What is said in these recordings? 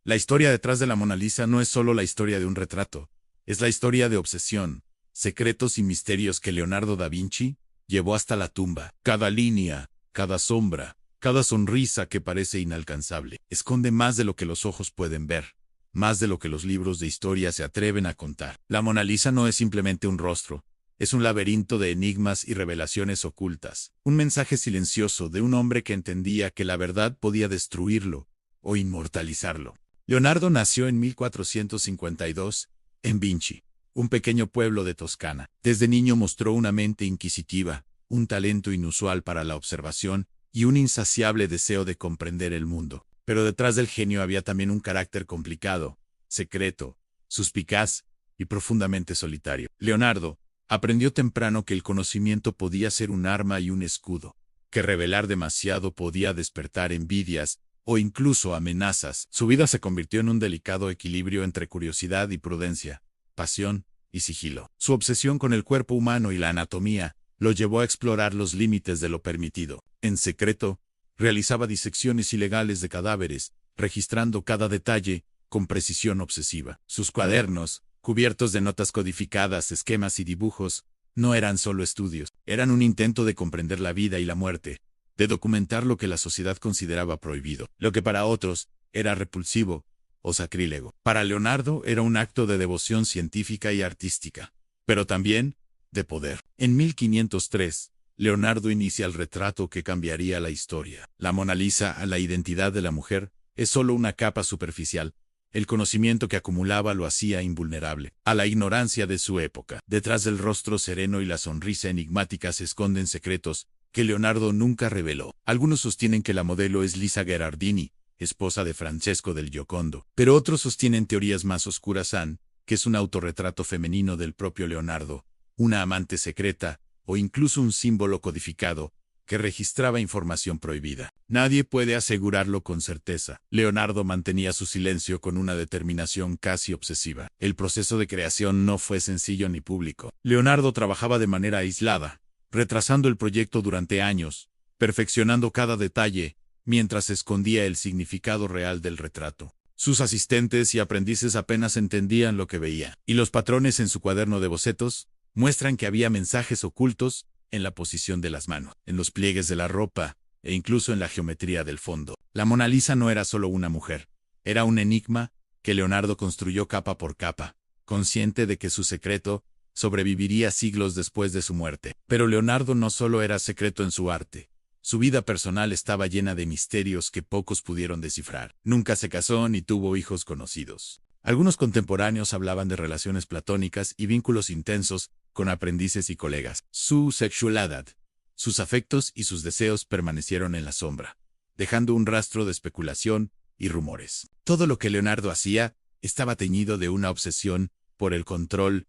La historia detrás de la Mona Lisa no es solo la historia de un retrato, es la historia de obsesión, secretos y misterios que Leonardo da Vinci llevó hasta la tumba. Cada línea, cada sombra, cada sonrisa que parece inalcanzable, esconde más de lo que los ojos pueden ver, más de lo que los libros de historia se atreven a contar. La Mona Lisa no es simplemente un rostro, es un laberinto de enigmas y revelaciones ocultas, un mensaje silencioso de un hombre que entendía que la verdad podía destruirlo o inmortalizarlo. Leonardo nació en 1452, en Vinci, un pequeño pueblo de Toscana. Desde niño mostró una mente inquisitiva, un talento inusual para la observación y un insaciable deseo de comprender el mundo. Pero detrás del genio había también un carácter complicado, secreto, suspicaz y profundamente solitario. Leonardo aprendió temprano que el conocimiento podía ser un arma y un escudo, que revelar demasiado podía despertar envidias o incluso amenazas. Su vida se convirtió en un delicado equilibrio entre curiosidad y prudencia, pasión y sigilo. Su obsesión con el cuerpo humano y la anatomía lo llevó a explorar los límites de lo permitido. En secreto, realizaba disecciones ilegales de cadáveres, registrando cada detalle con precisión obsesiva. Sus cuadernos, cubiertos de notas codificadas, esquemas y dibujos, no eran solo estudios, eran un intento de comprender la vida y la muerte, de documentar lo que la sociedad consideraba prohibido, lo que para otros era repulsivo o sacrílego. Para Leonardo era un acto de devoción científica y artística, pero también de poder. En 1503, Leonardo inicia el retrato que cambiaría la historia. La Mona Lisa, a la identidad de la mujer, es solo una capa superficial. El conocimiento que acumulaba lo hacía invulnerable a la ignorancia de su época. Detrás del rostro sereno y la sonrisa enigmática se esconden secretos que Leonardo nunca reveló. Algunos sostienen que la modelo es Lisa Gherardini, esposa de Francesco del Giocondo, pero otros sostienen teorías más oscuras, que es un autorretrato femenino del propio Leonardo, una amante secreta, o incluso un símbolo codificado, que registraba información prohibida. Nadie puede asegurarlo con certeza. Leonardo mantenía su silencio con una determinación casi obsesiva. El proceso de creación no fue sencillo ni público. Leonardo trabajaba de manera aislada, retrasando el proyecto durante años, perfeccionando cada detalle, mientras escondía el significado real del retrato. Sus asistentes y aprendices apenas entendían lo que veía, y los patrones en su cuaderno de bocetos muestran que había mensajes ocultos en la posición de las manos, en los pliegues de la ropa e incluso en la geometría del fondo. La Mona Lisa no era solo una mujer, era un enigma que Leonardo construyó capa por capa, consciente de que su secreto sobreviviría siglos después de su muerte. Pero Leonardo no solo era secreto en su arte, su vida personal estaba llena de misterios que pocos pudieron descifrar. Nunca se casó ni tuvo hijos conocidos. Algunos contemporáneos hablaban de relaciones platónicas y vínculos intensos con aprendices y colegas. Su sexualidad, sus afectos y sus deseos permanecieron en la sombra, dejando un rastro de especulación y rumores. Todo lo que Leonardo hacía estaba teñido de una obsesión por el control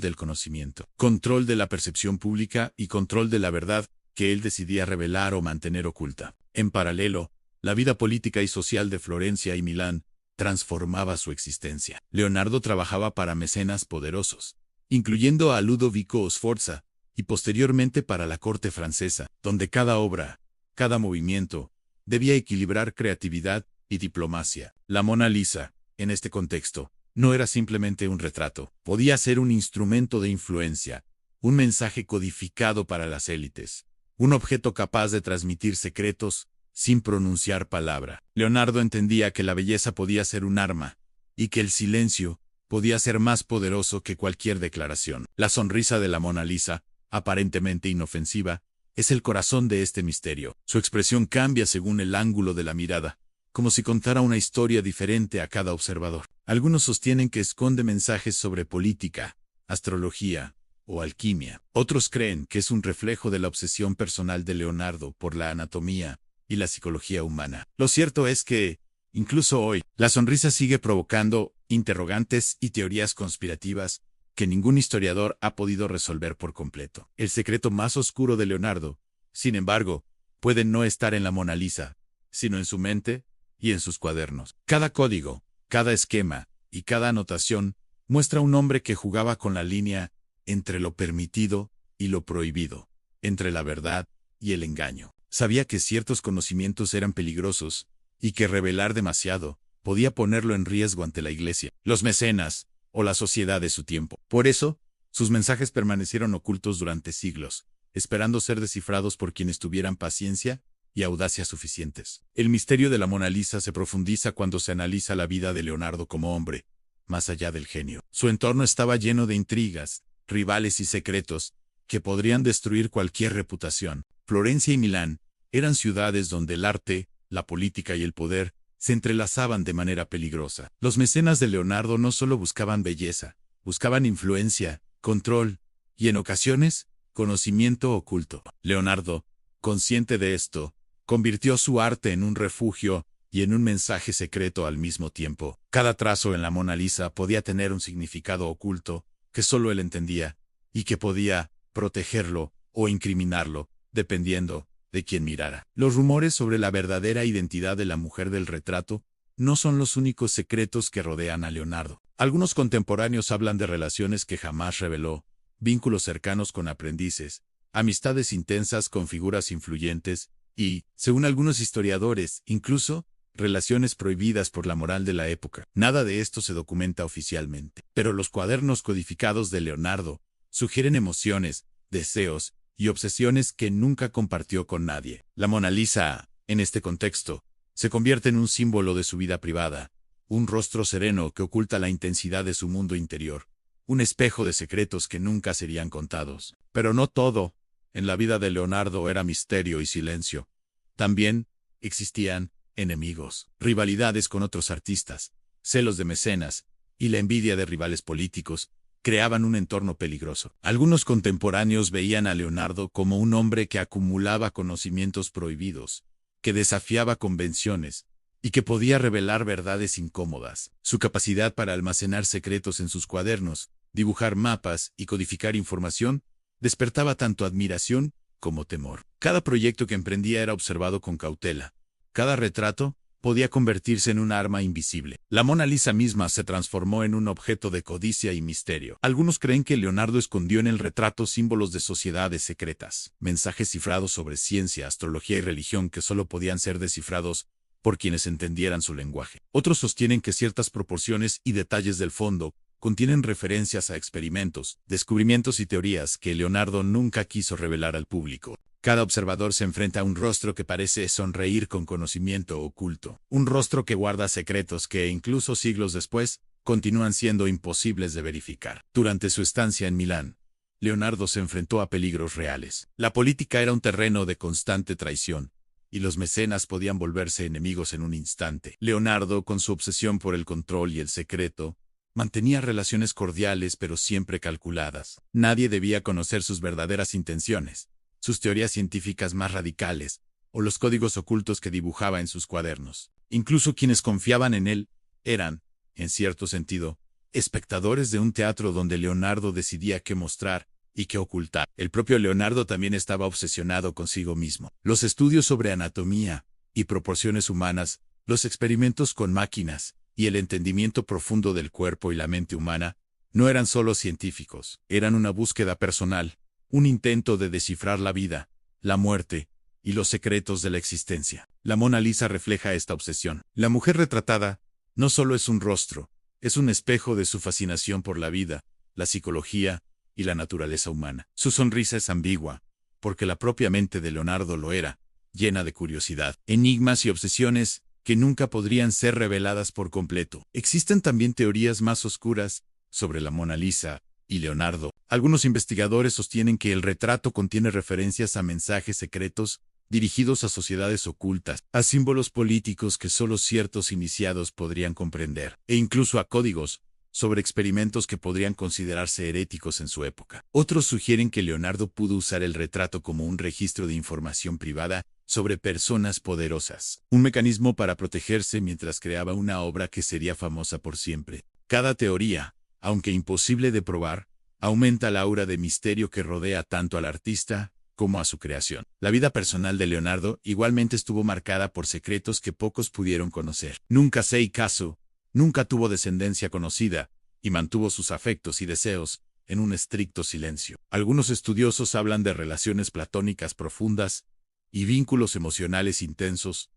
del conocimiento, control de la percepción pública y control de la verdad que él decidía revelar o mantener oculta. En paralelo, la vida política y social de Florencia y Milán transformaba su existencia. Leonardo trabajaba para mecenas poderosos, incluyendo a Ludovico Sforza, y posteriormente para la corte francesa, donde cada obra, cada movimiento, debía equilibrar creatividad y diplomacia. La Mona Lisa, en este contexto, no era simplemente un retrato, podía ser un instrumento de influencia, un mensaje codificado para las élites, un objeto capaz de transmitir secretos sin pronunciar palabra. Leonardo entendía que la belleza podía ser un arma, y que el silencio podía ser más poderoso que cualquier declaración. La sonrisa de la Mona Lisa, aparentemente inofensiva, es el corazón de este misterio. Su expresión cambia según el ángulo de la mirada, como si contara una historia diferente a cada observador. Algunos sostienen que esconde mensajes sobre política, astrología o alquimia. Otros creen que es un reflejo de la obsesión personal de Leonardo por la anatomía y la psicología humana. Lo cierto es que, incluso hoy, la sonrisa sigue provocando interrogantes y teorías conspirativas que ningún historiador ha podido resolver por completo. El secreto más oscuro de Leonardo, sin embargo, puede no estar en la Mona Lisa, sino en su mente y en sus cuadernos. Cada código, cada esquema y cada anotación muestra un hombre que jugaba con la línea entre lo permitido y lo prohibido, entre la verdad y el engaño. Sabía que ciertos conocimientos eran peligrosos y que revelar demasiado podía ponerlo en riesgo ante la Iglesia, los mecenas o la sociedad de su tiempo. Por eso, sus mensajes permanecieron ocultos durante siglos, esperando ser descifrados por quienes tuvieran paciencia y audacia suficientes. El misterio de la Mona Lisa se profundiza cuando se analiza la vida de Leonardo como hombre, más allá del genio. Su entorno estaba lleno de intrigas, rivales y secretos que podrían destruir cualquier reputación. Florencia y Milán eran ciudades donde el arte, la política y el poder se entrelazaban de manera peligrosa. Los mecenas de Leonardo no solo buscaban belleza, buscaban influencia, control y, en ocasiones, conocimiento oculto. Leonardo, consciente de esto, convirtió su arte en un refugio y en un mensaje secreto al mismo tiempo. Cada trazo en la Mona Lisa podía tener un significado oculto que solo él entendía y que podía protegerlo o incriminarlo, dependiendo de quién mirara. Los rumores sobre la verdadera identidad de la mujer del retrato no son los únicos secretos que rodean a Leonardo. Algunos contemporáneos hablan de relaciones que jamás reveló, vínculos cercanos con aprendices, amistades intensas con figuras influyentes y, según algunos historiadores, incluso relaciones prohibidas por la moral de la época. Nada de esto se documenta oficialmente, pero los cuadernos codificados de Leonardo sugieren emociones, deseos y obsesiones que nunca compartió con nadie. La Mona Lisa, en este contexto, se convierte en un símbolo de su vida privada, un rostro sereno que oculta la intensidad de su mundo interior, un espejo de secretos que nunca serían contados. Pero no todo en la vida de Leonardo era misterio y silencio. También existían enemigos, rivalidades con otros artistas, celos de mecenas y la envidia de rivales políticos creaban un entorno peligroso. Algunos contemporáneos veían a Leonardo como un hombre que acumulaba conocimientos prohibidos, que desafiaba convenciones y que podía revelar verdades incómodas. Su capacidad para almacenar secretos en sus cuadernos, dibujar mapas y codificar información despertaba tanto admiración como temor. Cada proyecto que emprendía era observado con cautela. Cada retrato podía convertirse en un arma invisible. La Mona Lisa misma se transformó en un objeto de codicia y misterio. Algunos creen que Leonardo escondió en el retrato símbolos de sociedades secretas, mensajes cifrados sobre ciencia, astrología y religión que solo podían ser descifrados por quienes entendieran su lenguaje. Otros sostienen que ciertas proporciones y detalles del fondo contienen referencias a experimentos, descubrimientos y teorías que Leonardo nunca quiso revelar al público. Cada observador se enfrenta a un rostro que parece sonreír con conocimiento oculto. Un rostro que guarda secretos que, incluso siglos después, continúan siendo imposibles de verificar. Durante su estancia en Milán, Leonardo se enfrentó a peligros reales. La política era un terreno de constante traición, y los mecenas podían volverse enemigos en un instante. Leonardo, con su obsesión por el control y el secreto, mantenía relaciones cordiales pero siempre calculadas. Nadie debía conocer sus verdaderas intenciones, sus teorías científicas más radicales, o los códigos ocultos que dibujaba en sus cuadernos. Incluso quienes confiaban en él eran, en cierto sentido, espectadores de un teatro donde Leonardo decidía qué mostrar y qué ocultar. El propio Leonardo también estaba obsesionado consigo mismo. Los estudios sobre anatomía y proporciones humanas, los experimentos con máquinas y el entendimiento profundo del cuerpo y la mente humana no eran solo científicos, eran una búsqueda personal, un intento de descifrar la vida, la muerte y los secretos de la existencia. La Mona Lisa refleja esta obsesión. La mujer retratada no solo es un rostro, es un espejo de su fascinación por la vida, la psicología y la naturaleza humana. Su sonrisa es ambigua, porque la propia mente de Leonardo lo era, llena de curiosidad, enigmas y obsesiones que nunca podrían ser reveladas por completo. Existen también teorías más oscuras sobre la Mona Lisa y Leonardo. Algunos investigadores sostienen que el retrato contiene referencias a mensajes secretos dirigidos a sociedades ocultas, a símbolos políticos que solo ciertos iniciados podrían comprender, e incluso a códigos sobre experimentos que podrían considerarse heréticos en su época. Otros sugieren que Leonardo pudo usar el retrato como un registro de información privada sobre personas poderosas, un mecanismo para protegerse mientras creaba una obra que sería famosa por siempre. Cada teoría, aunque imposible de probar, aumenta la aura de misterio que rodea tanto al artista como a su creación. La vida personal de Leonardo igualmente estuvo marcada por secretos que pocos pudieron conocer. Nunca se hizo caso, nunca tuvo descendencia conocida, y mantuvo sus afectos y deseos en un estricto silencio. Algunos estudiosos hablan de relaciones platónicas profundas y vínculos emocionales intensos,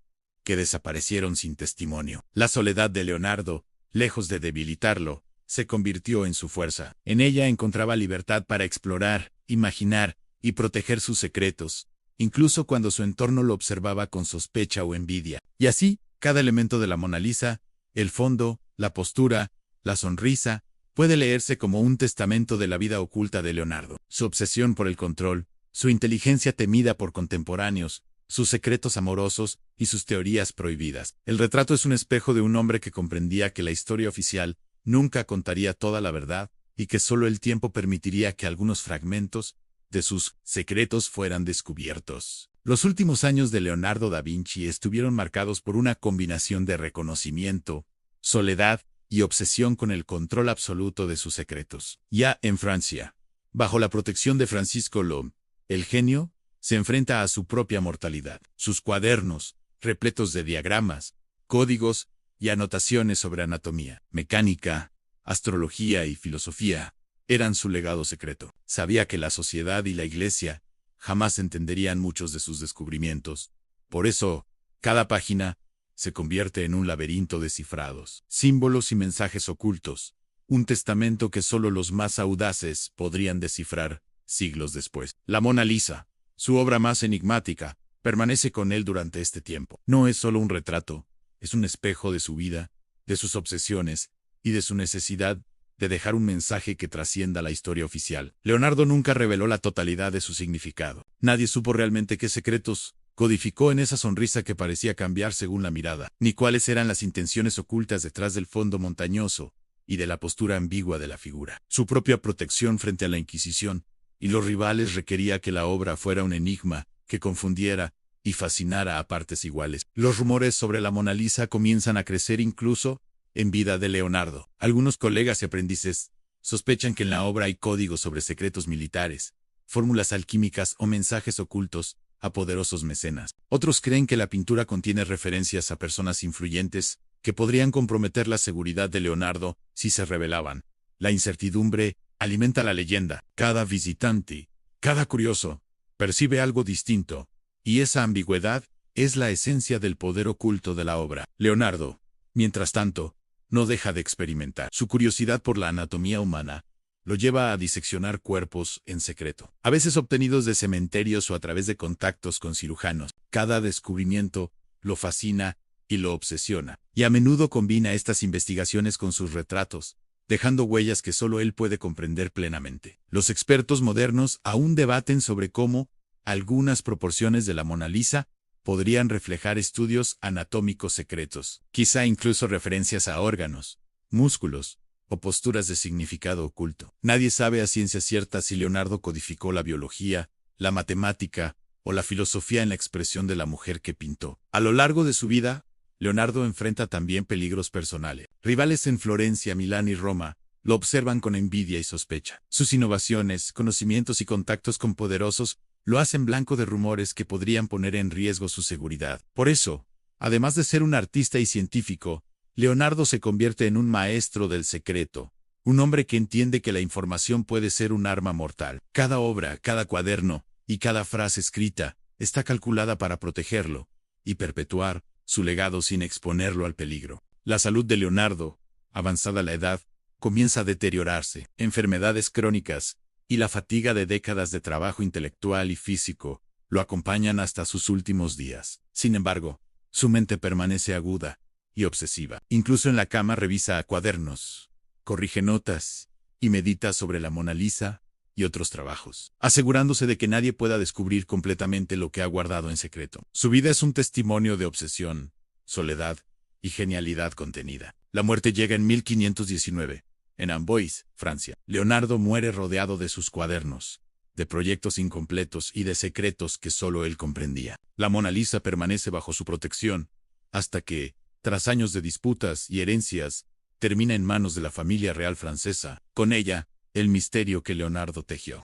que desaparecieron sin testimonio. La soledad de Leonardo, lejos de debilitarlo, se convirtió en su fuerza. En ella encontraba libertad para explorar, imaginar y proteger sus secretos, incluso cuando su entorno lo observaba con sospecha o envidia. Y así, cada elemento de la Mona Lisa, el fondo, la postura, la sonrisa, puede leerse como un testamento de la vida oculta de Leonardo. Su obsesión por el control, su inteligencia temida por contemporáneos, sus secretos amorosos y sus teorías prohibidas. El retrato es un espejo de un hombre que comprendía que la historia oficial nunca contaría toda la verdad y que solo el tiempo permitiría que algunos fragmentos de sus secretos fueran descubiertos. Los últimos años de Leonardo da Vinci estuvieron marcados por una combinación de reconocimiento, soledad y obsesión con el control absoluto de sus secretos. Ya en Francia, bajo la protección de Francisco Lhomme, el genio se enfrenta a su propia mortalidad. Sus cuadernos, repletos de diagramas, códigos y anotaciones sobre anatomía, mecánica, astrología y filosofía, eran su legado secreto. Sabía que la sociedad y la iglesia jamás entenderían muchos de sus descubrimientos. Por eso, cada página se convierte en un laberinto de cifrados, símbolos y mensajes ocultos, un testamento que solo los más audaces podrían descifrar siglos después. La Mona Lisa, su obra más enigmática, permanece con él durante este tiempo. No es solo un retrato, es un espejo de su vida, de sus obsesiones y de su necesidad de dejar un mensaje que trascienda la historia oficial. Leonardo nunca reveló la totalidad de su significado. Nadie supo realmente qué secretos codificó en esa sonrisa que parecía cambiar según la mirada, ni cuáles eran las intenciones ocultas detrás del fondo montañoso y de la postura ambigua de la figura. Su propia protección frente a la Inquisición y los rivales requería que la obra fuera un enigma que confundiera y fascinara a partes iguales. Los rumores sobre la Mona Lisa comienzan a crecer incluso en vida de Leonardo. Algunos colegas y aprendices sospechan que en la obra hay códigos sobre secretos militares, fórmulas alquímicas o mensajes ocultos a poderosos mecenas. Otros creen que la pintura contiene referencias a personas influyentes que podrían comprometer la seguridad de Leonardo si se revelaban. La incertidumbre alimenta la leyenda. Cada visitante, cada curioso, percibe algo distinto, y esa ambigüedad es la esencia del poder oculto de la obra. Leonardo, mientras tanto, no deja de experimentar. Su curiosidad por la anatomía humana lo lleva a diseccionar cuerpos en secreto, a veces obtenidos de cementerios o a través de contactos con cirujanos. Cada descubrimiento lo fascina y lo obsesiona, y a menudo combina estas investigaciones con sus retratos, dejando huellas que solo él puede comprender plenamente. Los expertos modernos aún debaten sobre cómo algunas proporciones de la Mona Lisa podrían reflejar estudios anatómicos secretos, quizá incluso referencias a órganos, músculos o posturas de significado oculto. Nadie sabe a ciencia cierta si Leonardo codificó la biología, la matemática o la filosofía en la expresión de la mujer que pintó. A lo largo de su vida, Leonardo enfrenta también peligros personales. Rivales en Florencia, Milán y Roma lo observan con envidia y sospecha. Sus innovaciones, conocimientos y contactos con poderosos lo hacen blanco de rumores que podrían poner en riesgo su seguridad. Por eso, además de ser un artista y científico, Leonardo se convierte en un maestro del secreto, un hombre que entiende que la información puede ser un arma mortal. Cada obra, cada cuaderno y cada frase escrita está calculada para protegerlo y perpetuar su legado sin exponerlo al peligro. La salud de Leonardo, avanzada la edad, comienza a deteriorarse. Enfermedades crónicas y la fatiga de décadas de trabajo intelectual y físico lo acompañan hasta sus últimos días. Sin embargo, su mente permanece aguda y obsesiva. Incluso en la cama revisa cuadernos, corrige notas y medita sobre la Mona Lisa y otros trabajos, asegurándose de que nadie pueda descubrir completamente lo que ha guardado en secreto. Su vida es un testimonio de obsesión, soledad y genialidad contenida. La muerte llega en 1519, en Amboise, Francia. Leonardo muere rodeado de sus cuadernos, de proyectos incompletos y de secretos que solo él comprendía. La Mona Lisa permanece bajo su protección, hasta que, tras años de disputas y herencias, termina en manos de la familia real francesa. Con ella, el misterio que Leonardo tejió.